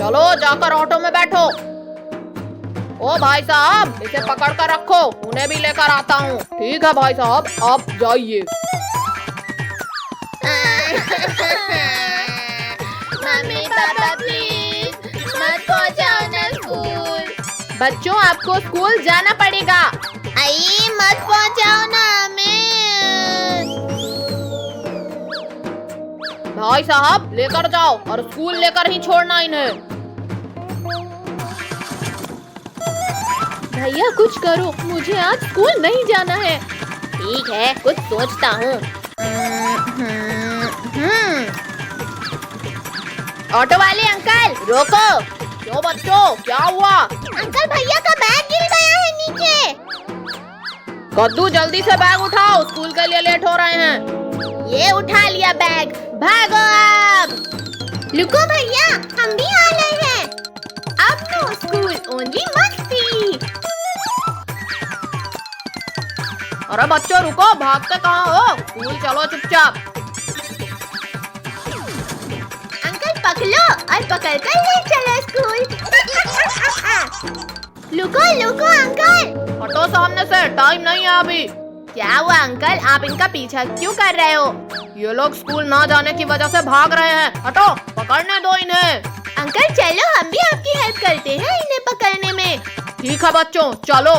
चलो जाकर ऑटो में बैठो। ओ भाई साहब, इसे पकड़ कर रखो, उन्हें भी लेकर आता हूँ। ठीक है भाई साहब, आप जाइए। मम्मी पापा प्लीज मत पहुंचाओ ना स्कूल। बच्चों, आपको स्कूल जाना पड़ेगा। आई मत पहुंचाओ ना हमें। भाई साहब, लेकर जाओ और स्कूल लेकर ही छोड़ना इन्हें। भैया कुछ करो, मुझे आज स्कूल नहीं जाना है। ठीक है, कुछ सोचता हूँ। ऑटो वाले अंकल, रोको। क्यों बच्चों, क्या हुआ? अंकल, भैया का बैग गिर गया है नीचे। कद्दू, जल्दी से बैग उठाओ, स्कूल के लिए लेट हो रहे हैं। ये उठा लिया बैग, भागो अब। रुको भैया, हम भी आ गए हैं। अब नो स्कूल, ओनली मस्ती। अरे बच्चों रुको, भागते कहाँ हो? स्कूल चलो चुपचाप। अंकल पकड़ो और पकड़ कर ले चलो स्कूल। लुको लुको अंकल। हटो सामने से, टाइम नहीं है अभी। क्या हुआ अंकल, आप इनका पीछा क्यों कर रहे हो? ये लोग स्कूल ना जाने की वजह से भाग रहे हैं। हटो, पकड़ने दो इन्हें। अंकल चलो, हम भी आपकी हेल्प करते हैं इन्हें पकड़ने में। ठीक है बच्चों, चलो।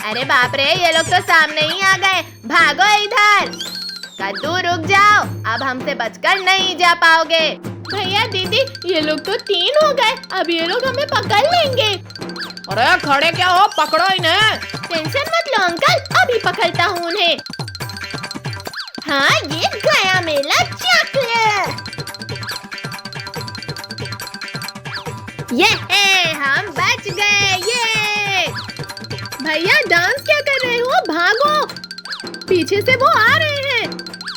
अरे बाप रे, ये लोग तो सामने ही आ गए। भागो इधर। कद्दू रुक जाओ, अब हमसे बचकर नहीं जा पाओगे। भैया दीदी, ये लोग तो 3 हो गए, अब ये लोग हमें पकड़ लेंगे। अरे खड़े क्या हो, पकड़ो इन्हें। टेंशन मत लो अंकल, अभी पकड़ता हूँ उन्हें। हाँ, ये गया मेरा चॉकलेट। ये हम बच गए। ये भैया डांस क्या कर रहे हो? भागो, पीछे से वो आ रहे हैं।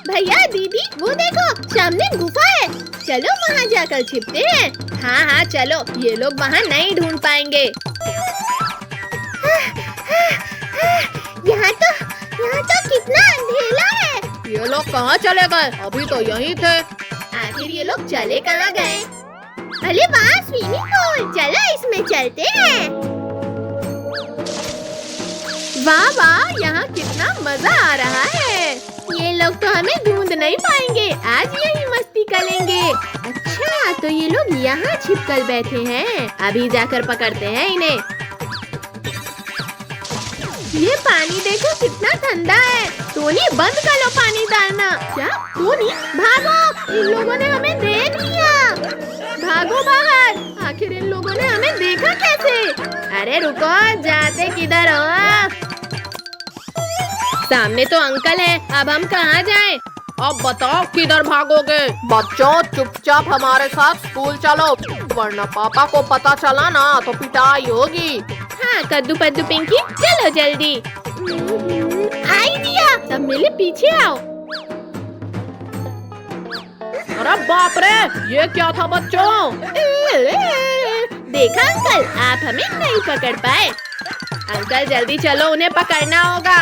भैया दीदी, वो देखो सामने गुफा है, चलो वहाँ जाकर छिपते हैं। हाँ हाँ चलो, ये लोग वहाँ नहीं ढूंढ पाएंगे। यहाँ तो कितना अंधेरा है। ये लोग कहाँ चले गए? अभी तो यहीं थे। आखिर ये लोग चले कहाँ गए? अरे वहाँ स्विमिंग पूल, चलो इसमें चलते हैं। वाह वाह, यहाँ कितना मजा आ रहा है। ये लोग तो हमें ढूंढ नहीं पाएंगे, आज यही मस्ती करेंगे। अच्छा, तो ये लोग यहाँ छिप कर बैठे हैं, अभी जाकर पकड़ते हैं इन्हें। ये पानी देखो कितना ठंडा है। टोनी बंद कर लो पानी डालना। क्या टोनी, भागो, इन लोगों ने हमें देख लिया। भागो बाहर, आखिर इन लोगों ने हमें देखा कैसे? अरे रुको, जाते किधर हो? सामने तो अंकल है, अब हम कहाँ जाएं? अब बताओ किधर भागोगे? बच्चों चुपचाप हमारे साथ स्कूल चलो, वरना पापा को पता चला ना तो पिटाई होगी। हाँ कद्दू पद्दू पिंकी, चलो जल्दी। आइडिया, सब मेरे पीछे आओ। अरे बाप रे, ये क्या था बच्चों? देखा अंकल, आप हमें नहीं पकड़ पाए। अंकल जल्दी चलो, उन्हें पकड़ना होगा।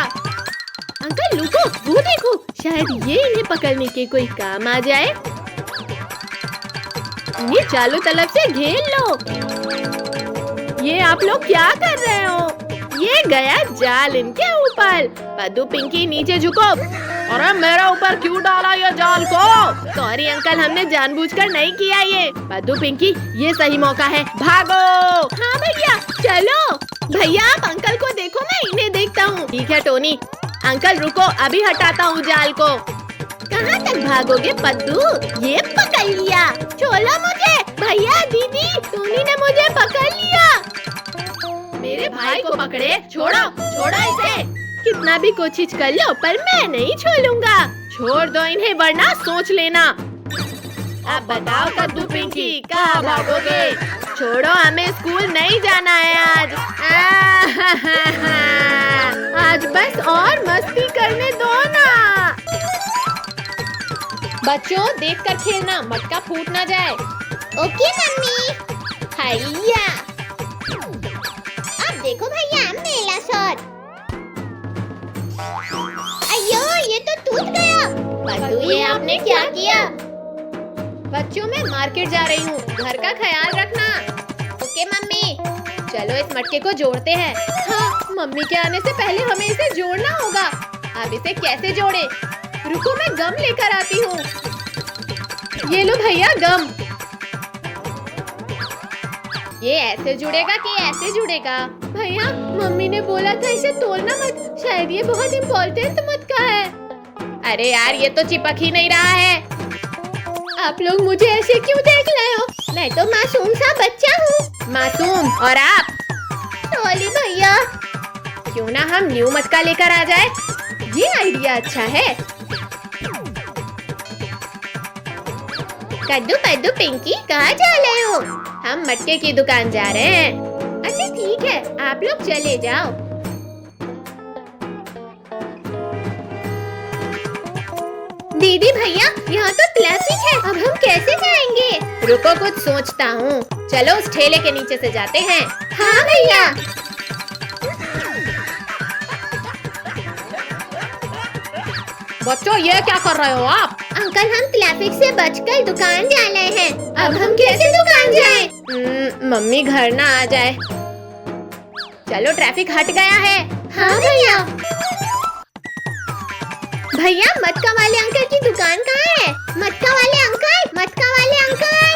अंकल रुको, वो देखो, शायद ये इन्हें पकड़ने के कोई काम आ जाए। इन्हें चारों तरफ से घेर लो। ये आप लोग क्या कर रहे हो? ये गया जाल इनके ऊपर। पद्दू पिंकी नीचे झुको। अरे मेरे ऊपर क्यों डाला ये जाल को? सॉरी अंकल, हमने जानबूझकर नहीं किया ये। पद्दू पिंकी, ये सही मौका है, भागो। हाँ भैया चलो। भैया आप अंकल को देखो, मैं इन्हें देखता हूँ। ठीक है टोनी। अंकल रुको, अभी हटाता हूँ जाल को। कहाँ तक भागोगे पद्दू? ये पकड़ लिया। छोड़ो मुझे। भैया दीदी, टोनी ने मुझे पकड़ लिया। मेरे भाई को पकड़े, छोड़ो छोड़ो इसे। कितना भी कोशिश कर लो, पर मैं नहीं छोड़ूंगा। छोड़ दो इन्हें, वरना सोच लेना। अब बताओ कद्दू पिंकी, कहाँ भागोगे? छोड़ो, हमें स्कूल नहीं जाना है आज। आज बस और मस्ती करने दो ना। बच्चों देखकर खेलना, मटका फूट ना जाए। Okay mummy. हैया, अब देखो भैया मेरा शॉट। कूद गया। पद्दू, ये आपने क्या किया? बच्चों, मैं मार्केट जा रही हूँ, घर का ख्याल रखना। Okay mummy. चलो इस मटके को जोड़ते हैं। हाँ, मम्मी के आने से पहले हमें इसे जोड़ना होगा। अब इसे कैसे जोड़े? रुको, मैं गम लेकर आती हूँ। ये लो भैया गम। ये ऐसे जुड़ेगा कि ऐसे जुड़ेगा? भैया, मम्मी ने बोला था इसे तोड़ना मत, शायद ये बहुत इम्पोर्टेंट मटका है। अरे यार, ये तो चिपक ही नहीं रहा है। आप लोग मुझे ऐसे क्यों देख रहे हो? मैं तो मासूम सा बच्चा हूँ। मासूम? और आप? सॉरी भैया। क्यों ना हम न्यू मटका लेकर आ जाए? ये आइडिया अच्छा है। कद्दू पद्दू पिंकी, कहाँ जा रहे हो? हम मटके की दुकान जा रहे हैं। अच्छा ठीक है, आप लोग चले जाओ। दीदी भैया, यहाँ तो ट्रैफिक है, अब हम कैसे जाएंगे? रुको, कुछ सोचता हूँ। चलो उस ठेले के नीचे से जाते हैं। हाँ भैया। बच्चों, ये क्या कर रहे हो आप? अंकल, हम ट्रैफिक से बचकर दुकान जा रहे हैं। अब हम कैसे दुकान जाएं? मम्मी घर ना आ जाए। चलो, ट्रैफिक हट गया है। हाँ भैया। भैया, मटका वाले अंकल की दुकान कहाँ है? मटका वाले अंकल, मटका वाले अंकल।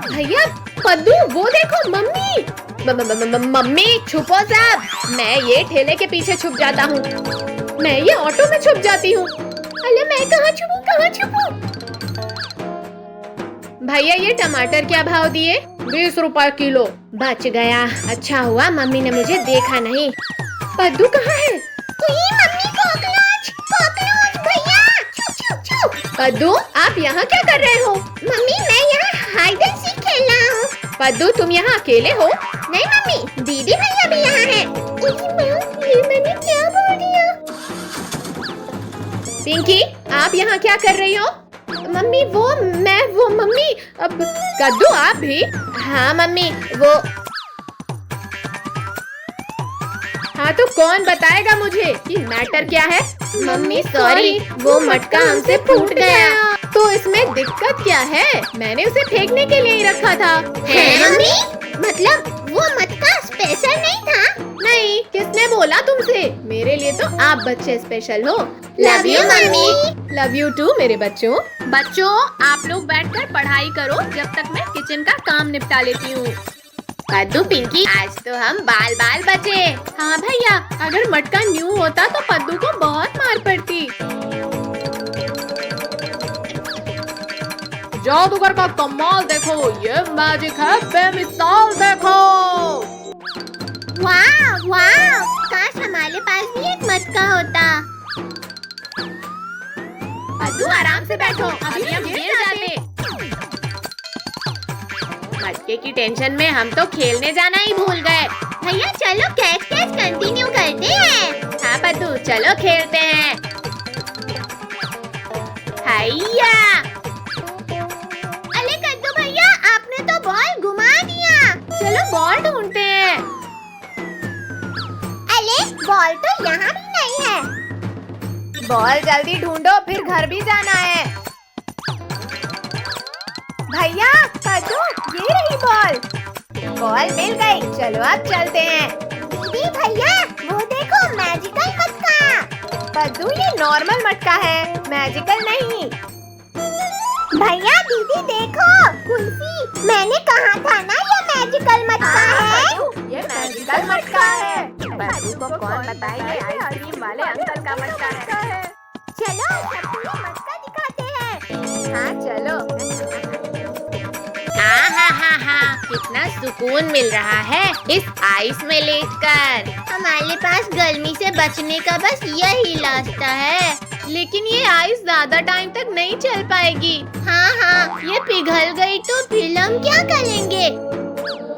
भैया, पद्दू, वो देखो मम्मी। मम्मी छुपो सब। मैं ये ठेले के पीछे छुप जाता हूँ। मैं ये ऑटो में छुप जाती हूँ। अरे मैं कहाँ छुपूं, कहाँ छुपूं? भैया, ये टमाटर क्या भाव दिए? 20 रुपए किलो। बच गया। अच्छा हुआ मम्मी ने मुझे देखा नहीं। पद्दू कहाँ है? मम्मी, कॉकरोच, कॉकरोच भैया। छुप छुप छुप। पद्दू, आप यहाँ क्या कर रहे हो? मम्मी, मैं यहाँ हाइड एंड सीक खेल रहा हूँ। पद्दू, तुम यहाँ अकेले हो? नहीं मम्मी, दीदी भैया भी यहाँ हैं। ये मैंने क्या बोल दिया? पिंकी, आप यहाँ क्या कर रही हो? मम्मी, वो मम्मी। अब कद्दू, आप भी? हाँ मम्मी, वो। हाँ, तो कौन बताएगा मुझे कि मैटर क्या है? मम्मी सॉरी, वो मटका हमसे फूट गया। तो इसमें दिक्कत क्या है? मैंने उसे फेंकने के लिए ही रखा था। है मम्मी? मतलब वो मटका स्पेशल नहीं था? नहीं, किसने बोला तुमसे? मेरे लिए तो आप बच्चे स्पेशल हो। Love you mummy. Love you too मेरे बच्चों। बच्चों, आप लोग बैठकर पढ़ाई करो जब तक मैं किचन का काम निपटा लेती हूँ। पद्दू पिंकी, आज तो हम बाल बाल बचे। हाँ भैया, अगर मटका न्यू होता तो पद्दू को बहुत मार पड़ती। जादूगर का कमाल देखो, ये मैजिक है बेमिसाल। देखो, वाह वाह, काश हमारे पास भी एक मटका होता। पद्दू, आराम से बैठो, अभी हम गिर जाते। मटके की टेंशन में हम तो खेलने जाना ही भूल गए। भैया चलो कैच कैच कंटिन्यू करते हैं। हाँ पद्दू, चलो खेलते हैं। हैया। अरे कद्दू भैया, आपने तो बॉल घुमा दिया। चलो बॉल ढूंढते हैं। अरे बॉल तो यहाँ भी नहीं है। बॉल जल्दी ढूंढो, फिर घर भी जाना है। भैया, पद्दू, ये रही बॉल। बॉल मिल गई, चलो अब चलते हैं। दीदी भैया, वो देखो मैजिकल मटका। पद्दू, ये नॉर्मल मटका है, मैजिकल नहीं। भैया दीदी देखो, कुल्फी। मैंने कहा था ना ये मैजिकल मटका है। ये मैजिकल मटका है। पद्दू को कौन बताए ये आइसक्रीम वाले अंकल का मटका है। चलो सबको ये मटका दिखाते हैं। हाँ चलो। हाँ, कितना सुकून मिल रहा है इस आइस में लेटकर। हमारे पास गर्मी से बचने का बस यही रास्ता है। लेकिन ये आइस ज्यादा टाइम तक नहीं चल पाएगी। हाँ, ये पिघल गई तो फिर हम क्या करेंगे?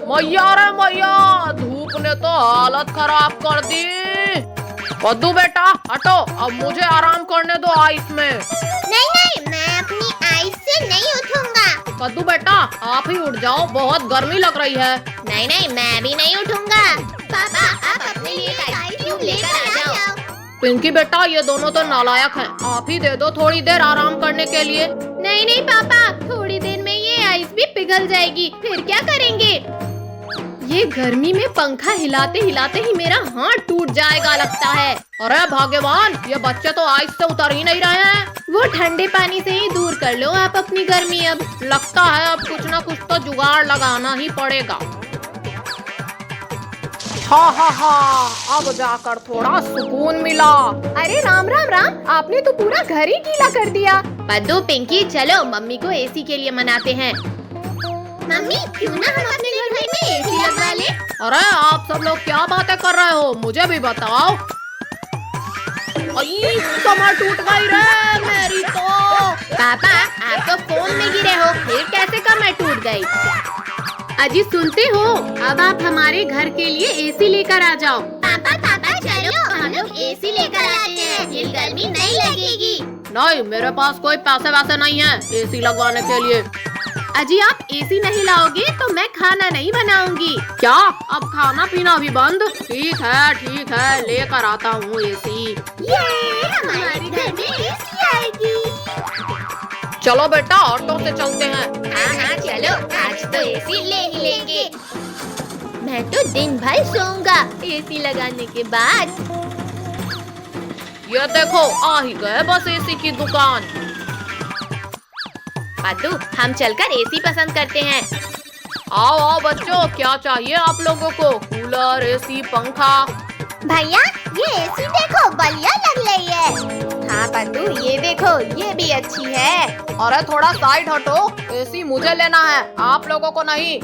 मैया रे मैया, धूप ने तो हालत खराब कर दी। पद्दू बेटा हटो, अब मुझे आराम करने दो आइस में। नहीं, मैं अपनी आइस से नहीं उठूंगा। पद्दू बेटा आप ही उठ जाओ, बहुत गर्मी लग रही है। नहीं, मैं भी नहीं उठूंगा। पापा, आप अपने लिए आइसक्रीम लेकर आ जाओ। पिंकी बेटा ये दोनों तो नालायक हैं। आप ही दे दो थोड़ी देर आराम करने के लिए। नहीं नहीं पापा, थोड़ी देर में ये आइस भी पिघल जाएगी, फिर क्या करेंगे? ये गर्मी में पंखा हिलाते हिलाते ही मेरा हाथ टूट जाएगा लगता है। अरे भगवान, ये बच्चे तो आइस से उतर ही नहीं रहे हैं। वो ठंडे पानी से ही दूर कर लो आप अपनी गर्मी। अब लगता है अब कुछ ना कुछ तो जुगाड़ लगाना ही पड़ेगा। हा, अब जाकर थोड़ा सुकून मिला। अरे राम राम राम, आपने तो पूरा घर ही गीला कर दिया। पद्दू पिंकी चलो मम्मी को एसी के लिए मनाते हैं। मम्मी क्यों ना हम अपने घर में एसी लगा ले? अरे आप सब लोग क्या बातें कर रहे हो, मुझे भी बताओ। कमर टूट गई रे मेरी तो। पापा आप तो फोन में गिरे हो, फिर कैसे कमर टूट गई? अजी सुनते हो, अब आप हमारे घर के लिए एसी लेकर आ जाओ। पापा चलो हम लोग एसी लेकर आते हैं, फिर गर्मी नहीं लगेगी। नहीं, मेरे पास कोई पैसे वैसे नहीं है एसी लगवाने के लिए। अजी आप एसी नहीं लाओगे तो मैं खाना नहीं बनाऊंगी। क्या अब खाना पीना भी बंद? ठीक है लेकर आता हूँ एसी। ये हमारे घर में एसी आएगी। चलो बेटा ऑटो से चलते हैं। हाँ चलो, आज तो एसी ले ही लेंगे। मैं तो दिन भर सोऊंगा एसी लगाने के बाद। ये देखो आ ही गए बस एसी की दुकान। पद्दू हम चलकर एसी पसंद करते हैं। आओ बच्चों, क्या चाहिए आप लोगों को? कूलर, एसी, पंखा? भैया ये एसी देखो बढ़िया लग रही है। हाँ पद्दू ये देखो, ये भी अच्छी है। अरे थोड़ा साइड हटो, एसी मुझे लेना है, आप लोगों को नहीं।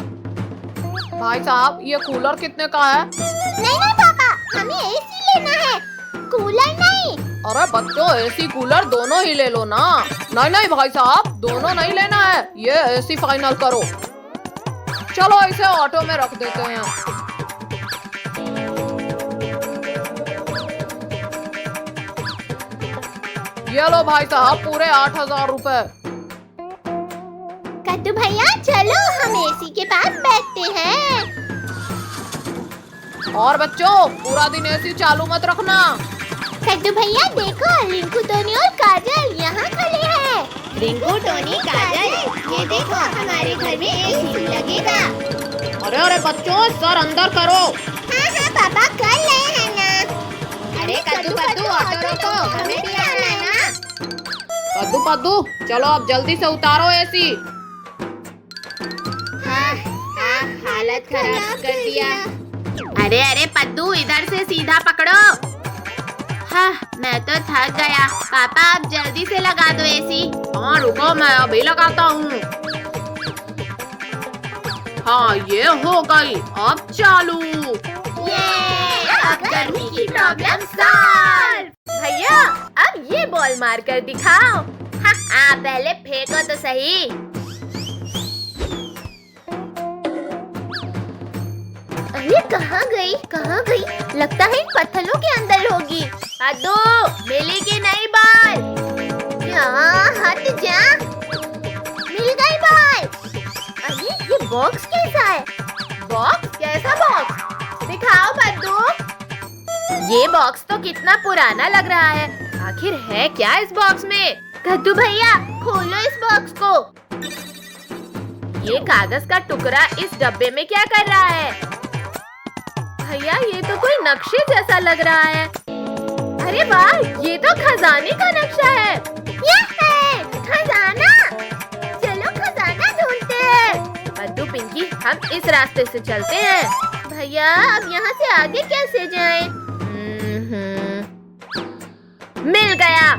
भाई साहब ये कूलर कितने का है? नहीं पापा, हमें एसी लेना है, कूलर नहीं। अरे बच्चों एसी कूलर दोनों ही ले लो ना। नहीं भाई साहब, दोनों नहीं लेना है, ये एसी फाइनल करो। चलो इसे ऑटो में रख देते हैं। ये लो भाई साहब पूरे 8,000 रुपए। कद्दू भैया चलो हम एसी के पास बैठते हैं। और बच्चों पूरा दिन एसी चालू मत रखना। कद्दू भैया देखो, रिंकू, टोनी और काजल यहाँ खड़े हैं। रिंकू, टोनी, काजल, ये देखो हमारे घर में एसी लगेगा। अरे बच्चों सर अंदर करो। हाँ पापा कर रहे हैं ना। अरे कद्दू ऑटो रोको, हमें भी आना है ना। कद्दू चलो अब जल्दी से उतारो एसी। हाँ, हालत खराब कर दिया। अरे पद्दू इधर से सीधा पकड़ो। हाँ मैं तो थक गया। पापा आप जल्दी से लगा दो एसी। हाँ रुको मैं अभी लगाता हूँ। हाँ ये हो गई, अब चालू। अब गर्मी की प्रॉब्लम सॉल्व। भैया अब ये बॉल मार कर दिखाओ। हाँ पहले फेंको तो सही। अरे कहाँ गई? लगता है इन पत्थरों के अंदर होगी। पद्दू मिली की नहीं बॉल? यहाँ हट जा। मिल गई बॉल। अरे ये बॉक्स कैसा है? बॉक्स? कैसा बॉक्स? दिखाओ पद्दू। ये बॉक्स तो कितना पुराना लग रहा है। आखिर है क्या इस बॉक्स में? कद्दू भैया खोलो इस बॉक्स को। ये कागज का टुकड़ा इस डब्बे में क्या कर रहा है? भैया ये तो कोई नक्शे जैसा लग रहा है। अरे वाह, ये तो खजाने का नक्शा है। ये है खजाना। चलो खजाना ढूंढते हैं। पद्दू पिंकी हम इस रास्ते से चलते हैं। भैया अब यहाँ से आगे कैसे जाएं? मिल गया।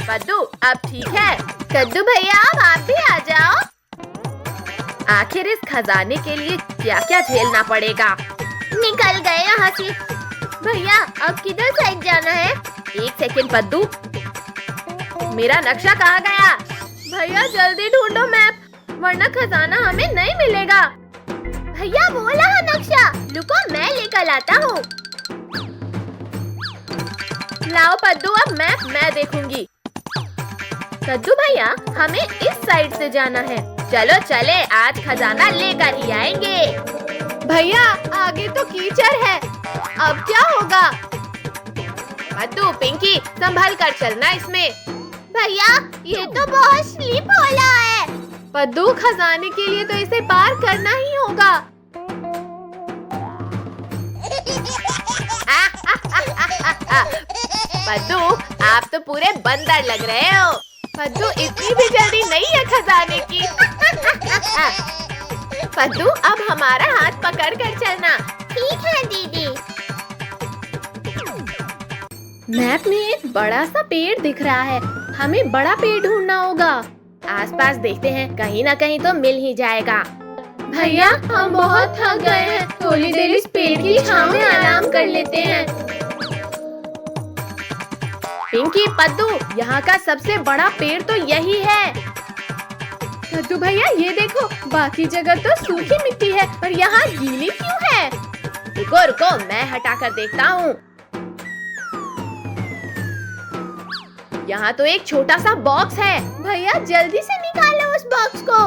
पद्दू अब ठीक है। कद्दू भैया अब आप भी आ जाओ। आखिर इस खजाने के लिए क्या क्या झेलना पड़ेगा। निकल गए यहाँ से। भैया अब किधर साइड जाना है? एक सेकंड पद्दू, मेरा नक्शा कहाँ गया? भैया जल्दी ढूंढो मैप, वरना खजाना हमें नहीं मिलेगा। भैया वो रहा नक्शा, रुको मैं लेकर आता हूँ। लाओ पद्दू अब मैप मैं देखूंगी। कद्दू भैया हमें इस साइड से जाना है। चलो चले, आज खजाना लेकर ही आएंगे। भैया आगे तो कीचड़ है, अब क्या होगा? पद्दू, पिंकी संभल कर चलना इसमें। भैया ये तो बहुत स्लिप हो रहा है। पद्दू, खजाने के लिए तो इसे पार करना ही होगा। पद्दू, आप तो पूरे बंदर लग रहे हो। पद्दू, इतनी भी जल्दी नहीं है खजाने की। पद्दू, अब हमारा हाथ पकड़ कर चलना। ठीक है दीदी। मैप में एक बड़ा सा पेड़ दिख रहा है, हमें बड़ा पेड़ ढूंढना होगा। आसपास देखते हैं, कहीं ना कहीं तो मिल ही जाएगा। भैया हम बहुत थक गए हैं, थोड़ी देर इस पेड़ की छांव में आराम कर लेते हैं। पिंकी, पद्दू, यहाँ का सबसे बड़ा पेड़ तो यही है। पद्दू भैया ये देखो, बाकी जगह तो सूखी मिट्टी है और यहाँ गीली क्यों है? रुको रुको, मैं हटा कर देखता हूँ। यहाँ तो एक छोटा सा बॉक्स है। भैया जल्दी से निकालो उस बॉक्स को।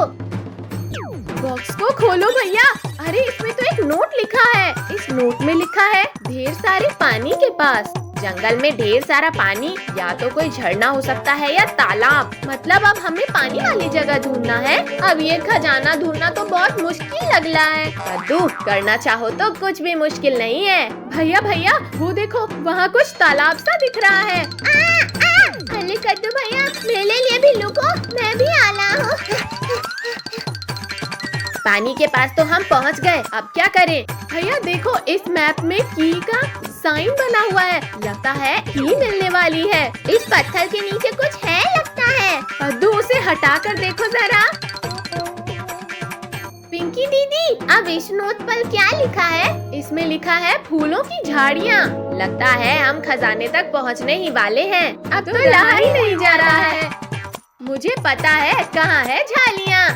बॉक्स को खोलो भैया। अरे इसमें तो एक नोट लिखा है। इस नोट में लिखा है, ढेर सारे पानी के पास। जंगल में ढेर सारा पानी, या तो कोई झरना हो सकता है या तालाब। मतलब अब हमें पानी वाली जगह ढूंढना है। अब ये खजाना ढूंढना तो बहुत मुश्किल लग रहा है। पद्दू, करना चाहो तो कुछ भी मुश्किल नहीं है। भैया भैया वो देखो, वहाँ कुछ तालाब सा दिख रहा है। अरे कद्दू भैया, मेरे लिए भी लुको, मैं भी आना हूँ। पानी के पास तो हम पहुंच गए, अब क्या करें? भैया देखो, इस मैप में की का साइन बना हुआ है, लगता है की मिलने वाली है। इस पत्थर के नीचे कुछ है लगता है। पद्दू, उसे हटा कर देखो जरा। पिंकी दीदी, अब इस नोट पर क्या लिखा है? इसमें लिखा है फूलों की झाड़ियाँ। लगता है हम खजाने तक पहुँचने ही वाले हैं। अब तो रहा ही नहीं जा रहा है। मुझे पता है कहाँ है झाड़ियाँ।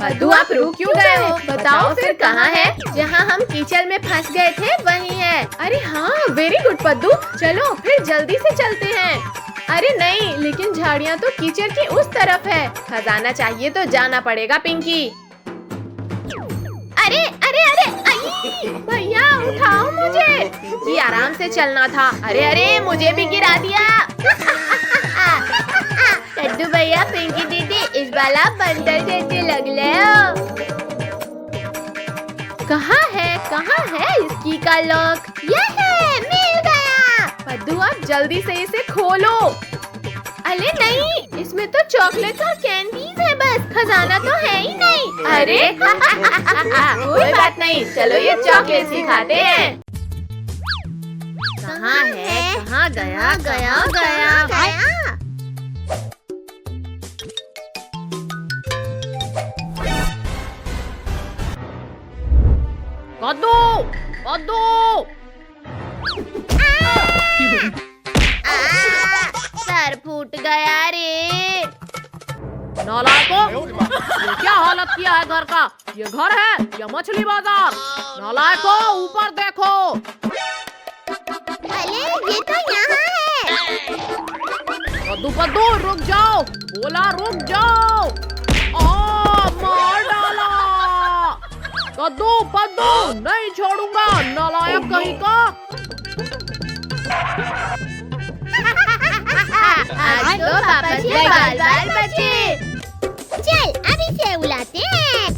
पद्दू, आप रुक क्यों गए हो? बताओ फिर कहाँ है? जहाँ हम कीचड़ में फंस गए थे वही है। अरे हाँ, वेरी गुड पद्दू, चलो फिर जल्दी से चलते हैं। अरे नहीं, लेकिन झाड़ियाँ तो कीचड़ की उस तरफ है। खजाना चाहिए तो जाना पड़ेगा पिंकी। अरे अरे अरे, भैया उठाओ मुझे। जी आराम से चलना था। अरे अरे, मुझे भी गिरा दिया। कद्दू भैया, पिंकी दीदी, इस बार आप बंदर जैसे लग रहे हो। कहाँ है इसकी का लॉक? ये है, मिल गया। पद्दू, आप जल्दी से इसे खोलो। अरे नहीं, इसमें तो चॉकलेट और कैंडीज है बस, खजाना तो है ही नहीं। अरे कोई बात नहीं, चलो ये चॉकलेट ही खाते हैं। कहाँ है? कहाँ गया? कद्दू, कद्दू, सर फूट गया रे। नालायकों, ये क्या हालत किया है घर का? ये घर है या मछली बाजार? नालायकों, ऊपर देखो। अरे ये तो यहाँ है। कद्दू पद्दू, रुक जाओ, बोला रुक जाओ। मार डाला। कद्दू पद्दू, नहीं छोड़ूंगा, नालायक कहीं का। आज तो पापा से बाल बचे। चल अब इसे उलाते हैं।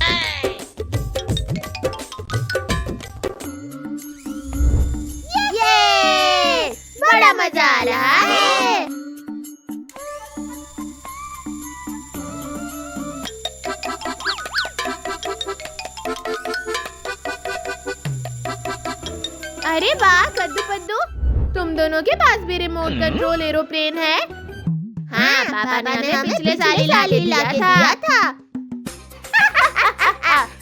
ये बड़ा मजा आ रहा है। अरे वाह कद्दू पद्दू, तुम दोनों के पास भी रिमोट कंट्रोल एरोप्लेन है। हाँ, पापा ने हमें पिछले साल ही लाके दिया था।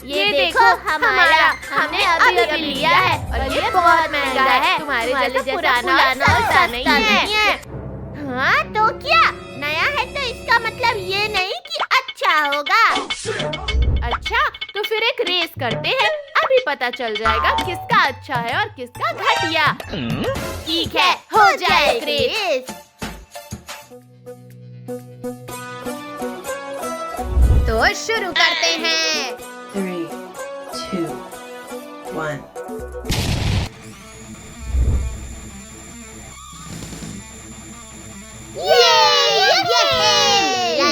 ये देखो हमारा, हमने अभी लिया है और ये बहुत महंगा है। तुम्हारे जैसा पुराना और सस्ता नहीं है। हाँ तो क्या, नया है तो इसका मतलब ये नहीं कि अच्छा होगा। अच्छा, तो फिर एक रेस करते हैं, अभी पता चल जाएगा किसका अच्छा है और किसका घटिया। ठीक है, हो जाए रेस। तो शुरू करते हैं। 3, 2, one.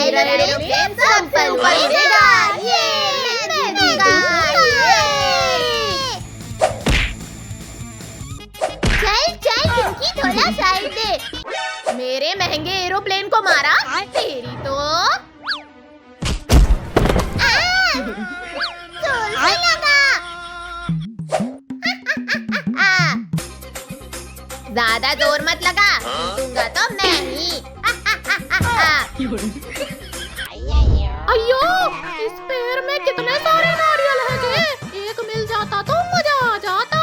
मेरा एरोप्लेन सफल उड़ेगा। मैं जीतूंगा। चल पिंकी थोड़ा साइड दे। मेरे महंगे एरोप्लेन को मारा तेरी तो। जोर से लगा। ज्यादा जोर मत लगा, जीतूंगा तो मैं ही। अयो, इस पेड़ में कितने सारे नारियल हैं जी। एक मिल जाता तो मजा आ जाता।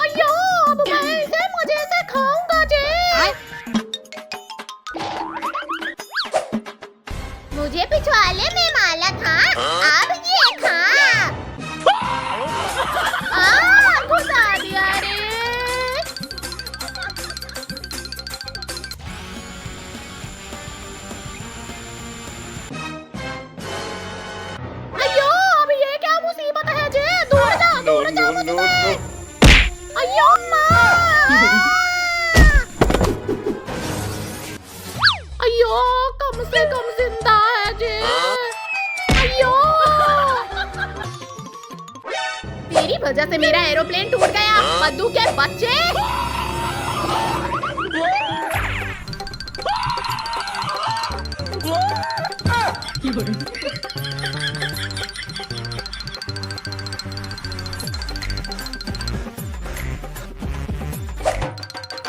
अयो, अब मैं इसे मजे से खाऊंगा जी। मुझे पिछवाड़े में माला था, अब ये खा। घुसा दिया रे। अयो, अब ये क्या मुसीबत है जी। दूर जा मुझसे। अयो माँ। अयो, कम से कम जिंदा है जी। अयो, तेरी वजह से मेरा एरोप्लेन टूट गया। मद्दू के बच्चे।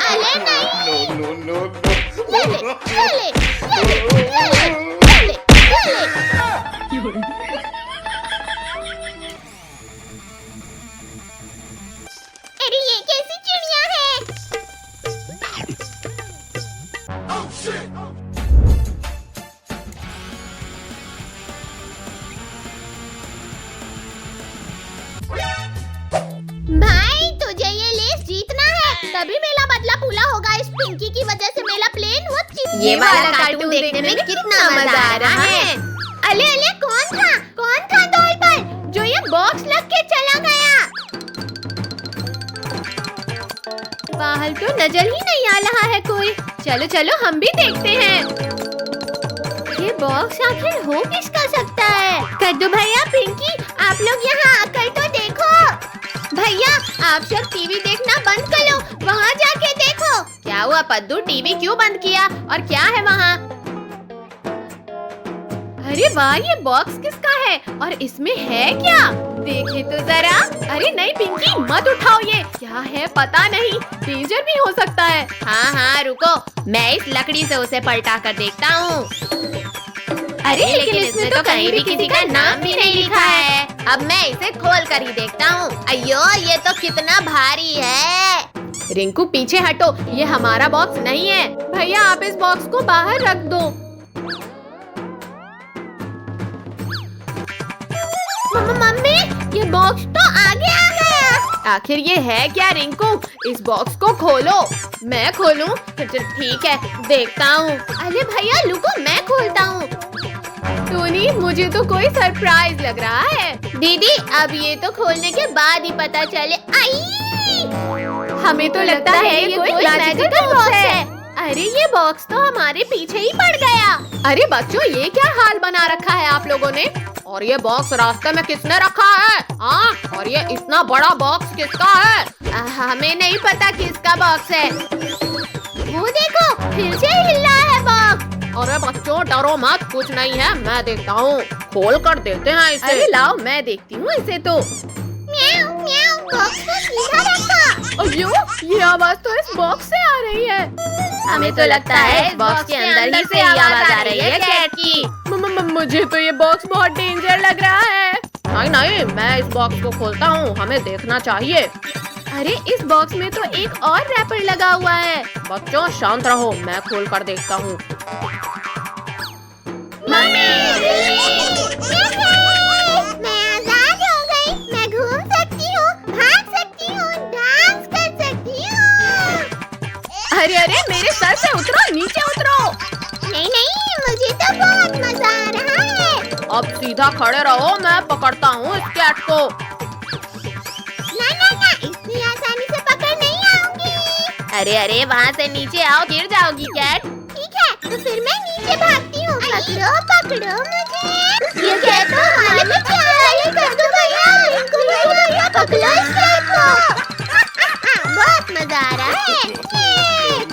अरे नहीं। No, no, no, ले ले, no. ले ले, ले ले, ले ले, ले ले, ले ले। अरे ये कैसी चिड़िया है? भाई तुझे ये रेस जीतना है, तभी मेला बदला पूला होगा। इस पिंकी की वजह से मेरा प्लेन वो ये वाला कार्टून देखने में कितना मजा आ रहा है। अले अले कौन था डोल पर जो ये बॉक्स लग के चला गया। बाहर तो नजर ही नहीं आ रहा है कोई। चलो चलो हम भी देखते हैं। ये बॉक्स आखिर हो किसका सकता है। कद्दू भैया, पिंकी, आप लोग यहाँ आकर तो देखो। भैया, आप सब टीवी देखना बंद कर लो, वहाँ जाके देखो। क्या हुआ पद्दू, टीवी क्यों बंद किया और क्या है वहाँ? अरे वाह, ये बॉक्स किसका है और इसमें है क्या? देखे तो जरा। अरे नहीं पिंकी, मत उठाओ, ये क्या है पता नहीं, डेंजर भी हो सकता है। हाँ हाँ रुको, मैं इस लकड़ी से उसे पलटा कर देखता हूँ। अरे लेकिन इसमें तो कहीं भी किसी का नाम भी नहीं लिखा है। अब मैं इसे खोल कर ही देखता हूँ। अयो, ये तो कितना भारी है। रिंकू पीछे हटो, ये हमारा बॉक्स नहीं है। भैया आप इस बॉक्स को बाहर रख दो। मम्मी, ये बॉक्स तो आगे आ गया। आखिर ये है क्या रिंकू? इस बॉक्स को खोलो। मैं खोलूं? ठीक है, देखता हूँ। अरे भैया रुको, मैं खोलता हूँ। टोनी, मुझे तो कोई सरप्राइज लग रहा है। दीदी, अब ये तो खोलने के बाद ही पता चले। आई, हमें तो लगता है ये कोई मैजिकल बॉक्स है। अरे ये बॉक्स तो हमारे पीछे ही पड़ गया। अरे बच्चों, ये क्या हाल बना रखा है आप लोगों ने? और ये बॉक्स रास्ते में किसने रखा है? हाँ, और ये इतना बड़ा बॉक्स किसका है? हमें नहीं पता किसका बॉक्स है। वो देखो, फिर से हिल रहा है बॉक्स। अरे बच्चों डरो मत, कुछ नहीं है, मैं देखता हूँ। खोल कर देते हैं इसे। अरे लाओ, मैं देखती हूँ इसे तो। म्याऊ म्याऊ, बॉक्स को सीधा रखा। अयो, ये आवाज तो इस बॉक्स से आ रही है। हमें तो लगता है इस बॉक्स के अंदर ही से आवाज आ रही है कैट की। मुझे तो ये बॉक्स बहुत डेंजर लग रहा है। नहीं नहीं, मैं इस बॉक्स को खोलता हूँ, हमें देखना चाहिए। अरे इस बॉक्स में तो एक और रैपर लगा हुआ है। बच्चों शांत रहो, मैं खोल कर देखता हूँ। मम्मी, मैं आजाद हो गई। मैं घूम सकती हूँ, भाग सकती हूँ, डांस कर सकती हूँ। अरे अरे, मेरे सर से उतरो, नीचे उतरो। अब सीधा खड़े रहो, मैं पकड़ता हूँ इस कैट को। ना इतनी आसानी से पकड़ नहीं आऊंगी। अरे अरे वहाँ से नीचे आओ, गिर जाओगी कैट। ठीक है, तो फिर मैं नीचे भागती हूँ। पकड़ो मुझे। ये कैट तो हमारे पीछे आ रही है। कर दो भैया, पकड़ो इस कैट को। बहुत मजा आ रहा है।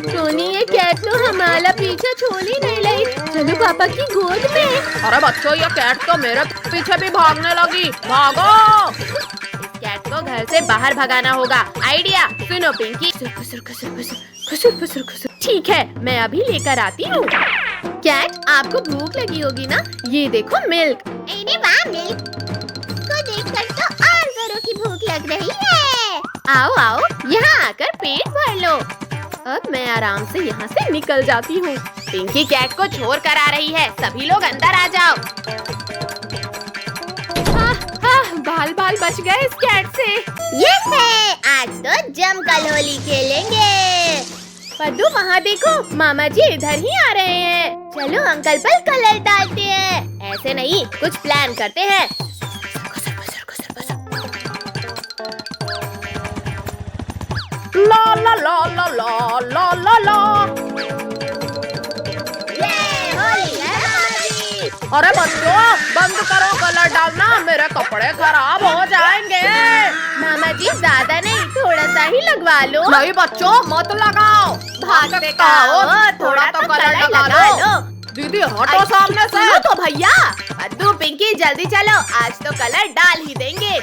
टोनी, ये कैट तो हमारा पीछे छोड़ ही नहीं रही। चलो पापा की गोद में। अरे बच्चों, ये कैट तो मेरे पीछे भी भागने लगी। भागो। इस कैट को घर से बाहर भगाना होगा। आइडिया सुनो पिंकी। ठीक है, मैं अभी लेकर आती हूँ। कैट, आपको भूख लगी होगी ना? ये देखो मिल्क। अरे वाह, मिल्क को देखकर तो और जोरों की भूख लग रही है। आओ आओ, यहाँ आकर पेट भर लो। अब मैं आराम से यहाँ से निकल जाती हूँ। पिंकी कैट को छोड़ कर आ रही है। सभी लोग अंदर आ जाओ। बाल बाल बच गए इस कैट से। ये है, आज तो जमकर होली खेलेंगे। पद्दू, वहाँ देखो, मामा जी इधर ही आ रहे हैं। चलो अंकल पर कलर डालते हैं। ऐसे नहीं, कुछ प्लान करते हैं। ला ला ला ला ला ला ला ला। ये होली है हमारी। अरे बच्चों, बंद करो कलर डालना, मेरे कपड़े खराब हो जाएंगे। मामा जी ज्यादा नहीं, थोड़ा सा ही लगवा लो। नहीं बच्चों, मत लगाओ। भागते का हो, थोड़ा तो कलर लगा लो। दीदी हटो सामने से। सुनो तो भैया। पद्दू, पिंकी जल्दी चलो, आज तो कलर डाल ही देंगे।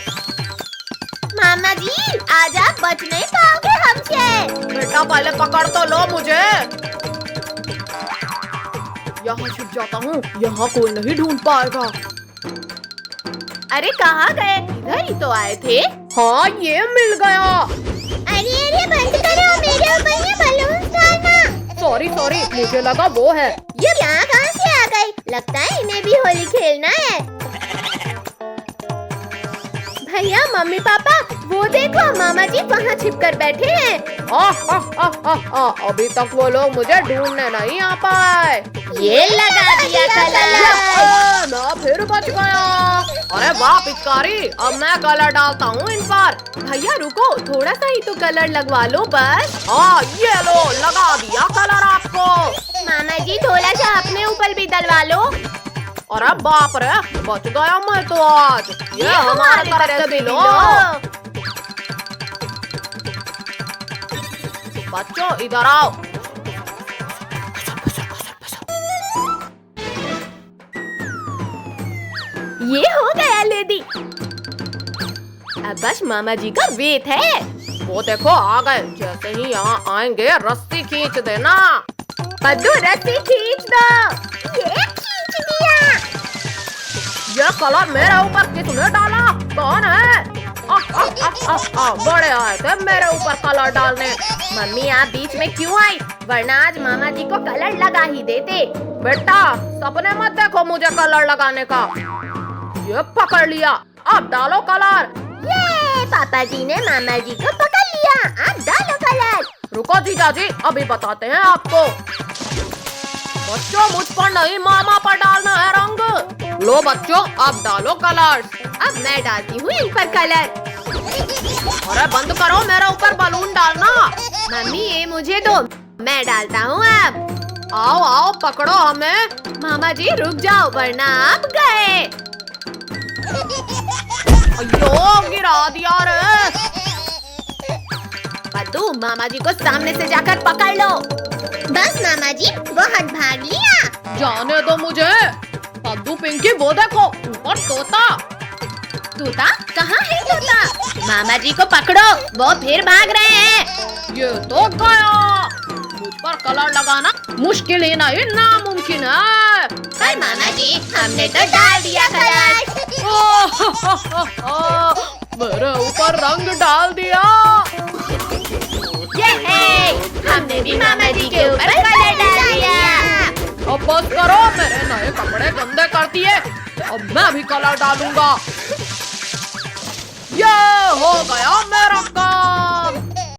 मामा जी, आज आप बच नहीं पाओगे हमसे। बेटा पहले पकड़ तो लो मुझे। यहाँ छुप जाता हूँ, यहाँ कोई नहीं ढूंढ पाएगा। अरे कहाँ गए? इधर ही तो आए थे। हाँ, ये मिल गया। अरे बंद करो, मेरे ऊपर ये बलून डालना। सॉरी, मुझे लगा वो है। ये यहाँ कहाँ से आ गई? लगता है इन्हें भी होली खेलना है। भैया, मम्मी पापा, वो देखो मामा जी वहाँ छिप कर बैठे हैं। अभी तक वो लोग मुझे ढूंढने नहीं आ पाए। ये लगा दिया कलर। मैं फिर बच गया। अरे वाह पिचकारी, अब मैं कलर डालता हूँ इन पर। भैया रुको, थोड़ा सा ही तो कलर लगवा लो बस। हाँ, ये लो, लगा दिया कलर आपको। मामा जी थोड़ा सा अपने ऊपर भी डलवा लो। अरे बाप रे, बच गया मैं तो आज। ये हमारे तरफ से भी लो। बच्चों इधर आओ। ये हो गया लेडी। अब बस मामा जी का वेट है। वो देखो आ गए। जैसे ही यहाँ आएंगे रस्सी खींच देना। पद्दू, रस्सी खींच दो। ये खींच दिया। ये कलर मेरे ऊपर किसने डाला? कौन है? बड़े आए थे मेरे ऊपर कलर डालने। मम्मी, आप बीच में क्यों आई? वरना आज मामा जी को कलर लगा ही देते। बेटा सपने मत देखो मुझे कलर लगाने का। ये पकड़ लिया, अब डालो कलर। ये पापा जी ने मामा जी को पकड़ लिया। आप डालो कलर। रुको जीजा जी, अभी बताते हैं आपको। बच्चों, मुझ पर नहीं, मामा पर डालना है रंग। लो बच्चों, अब डालो कलर। अब मैं डालती हूँ इन पर कलर। अरे बंद करो, मेरे ऊपर बलून डालना। मम्मी, ये मुझे दो, मैं डालता हूँ अब। आओ आओ, पकड़ो हमें। मामा जी रुक जाओ, वरना आप गए। अयो, गिरा दिया रे। पद्दू, मामा जी को सामने से जाकर पकड़ लो। बस मामा जी, बहुत भाग लिया। जाने दो मुझे। पद्दू, पिंकी, वो देखो ऊपर तोता। तोता? कहाँ है तोता? मामा जी को पकड़ो, वो फिर भाग रहे हैं। ये तो गया। मुझ पर कलर लगाना मुश्किल ही नहीं, नामुमकिन है। पर मामा जी, हमने तो डाल दिया कलर। मेरे ऊपर रंग डाल दिया। ये है, हमने भी मामा जी के ऊपर कलर डाल दिया। अब बस करो, मेरे नए कपड़े गंदे करती है। अब मैं भी कलर डालूंगा। ये हो